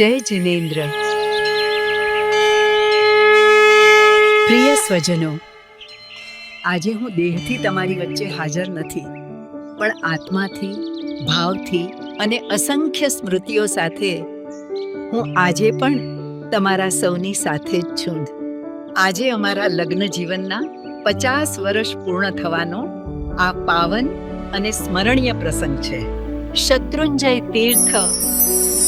જય જિનેન્દ્ર. પ્રિય સ્વજનો, આજે હું દેહથી તમારી વચ્ચે હાજર નથી, પણ આત્માથી, ભાવથી અને અસંખ્ય સ્મૃતિઓ સાથે હું આજે પણ તમારા સૌની સાથે જ છું. આજે અમારા લગ્ન જીવનના 50 વર્ષ પૂર્ણ થવાનો આ પાવન અને સ્મરણીય પ્રસંગ છે. શત્રુંજય તીર્થ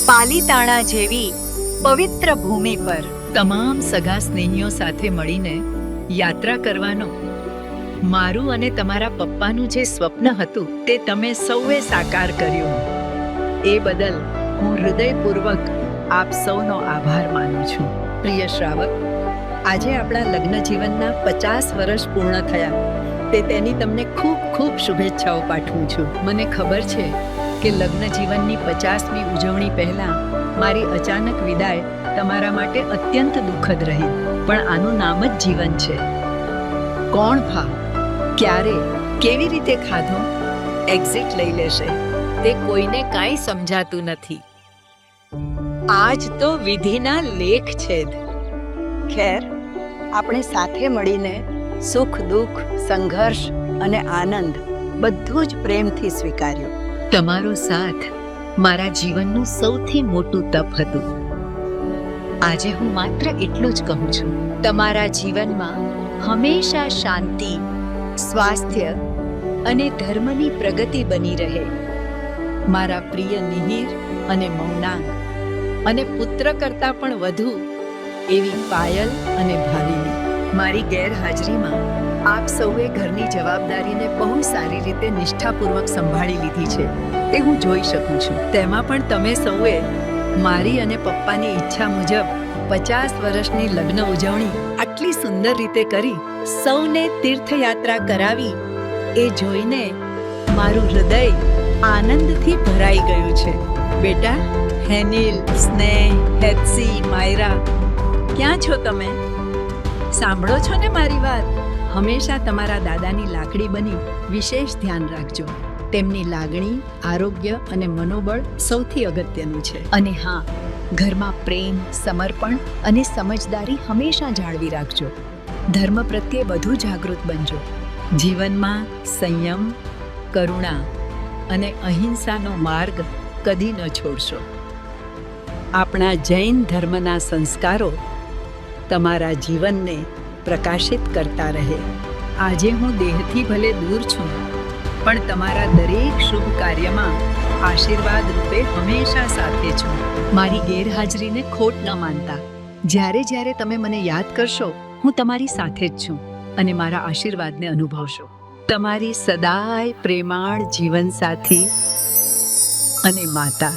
પાલીતાણા જેવી પવિત્ર ભૂમિ પર તમામ સગા સ્નેહીઓ સાથે મળીને યાત્રા કરવાનો મારું અને તમારા પપ્પાનું જે સ્વપ્ન હતું તે તમે સૌએ સાકાર કર્યું. એ બદલ હું હૃદયપૂર્વક આપ સૌનો આભાર માનું છું. પ્રિય શ્રાવક, આજે આપણા લગ્ન જીવનના 50 વર્ષ પૂર્ણ થયા તે તેની તમને ખૂબ ખૂબ શુભેચ્છાઓ પાઠવું છું. મને ખબર છે કે લગ્ન જીવનની 50મી ઉજવણી પહેલા મારી અચાનક વિદાય તમારા માટે અત્યંત દુઃખદ રહી, પણ આનું નામ જ જીવન છે. કોણ ભાવ, ક્યારે, કેવી રીતે ખાધો, એક્ઝિટ લઈ લેશે તે કોઈને કાંઈ સમજાતું નથી. આજ તો વિધિના લેખ છે. ખેર, આપણે સાથે મળીને સુખ દુઃખ, સંઘર્ષ અને આનંદ બધું જ પ્રેમથી સ્વીકાર્યું. તમારો સાથ મારા જીવનનું સૌથી મોટું તપ હતું. આજે હું માત્ર એટલું જ કહું છું, તમારા જીવનમાં હંમેશા શાંતિ, સ્વાસ્થ્ય અને ધર્મની પ્રગતિ બની રહે. મારા પ્રિય નિહિર અને મૌનાંગ અને પુત્ર કરતાં પણ વધુ એવી પાયલ અને ભાવિની, મારી ગેરહાજરીમાં આપ સૌએ ઘરની જવાબદારીને બહુ સારી રીતે નિષ્ઠાપૂર્વક સંભાળી લીધી છે તે હું જોઈ શકું છું. તેમાં પણ તમે સૌએ મારી અને પપ્પાની ઈચ્છા મુજબ 50 વર્ષની લગ્ન ઉજવણી આટલી સુંદર રીતે કરી સૌને તીર્થયાત્રા કરાવી એ જોઈને મારું હૃદય આનંદથી ભરાઈ ગયું છે. બેટા, હેનિલ, સ્નેહ, હેત્સી, માયરા, ક્યાં છો તમે? સાંભળો છો ને મારી વાત? હંમેશા તમારા દાદાની લાકડી બની વિશેષ ધ્યાન રાખજો. તેમની લાગણી, આરોગ્ય અને મનોબળ સૌથી અગત્યનું છે. અને હા, ઘરમાં પ્રેમ, સમર્પણ અને સમજદારી હંમેશા જાળવી રાખજો. ધર્મ પ્રત્યે વધુ જાગૃત બનજો. જીવનમાં સંયમ, કરુણા અને અહિંસાનો માર્ગ કદી ન છોડશો. આપણા જૈન ધર્મના સંસ્કારો તમારા જીવનને પ્રકાશિત કરતા રહે. આજે હું દેહથી ભલે દૂર છું, પણ તમારા દરેક શુભ કાર્યમાં આશીર્વાદ રૂપે હંમેશા સાથે છું. મારી ગેરહાજરીને ખોટ ન માનતા. જ્યારે જ્યારે તમે મને યાદ કરશો, હું તમારી સાથે જ છું અને મારા આશીર્વાદને અનુભવશો. તમારી સદાય પ્રેમાળ જીવનસાથી અને માતા.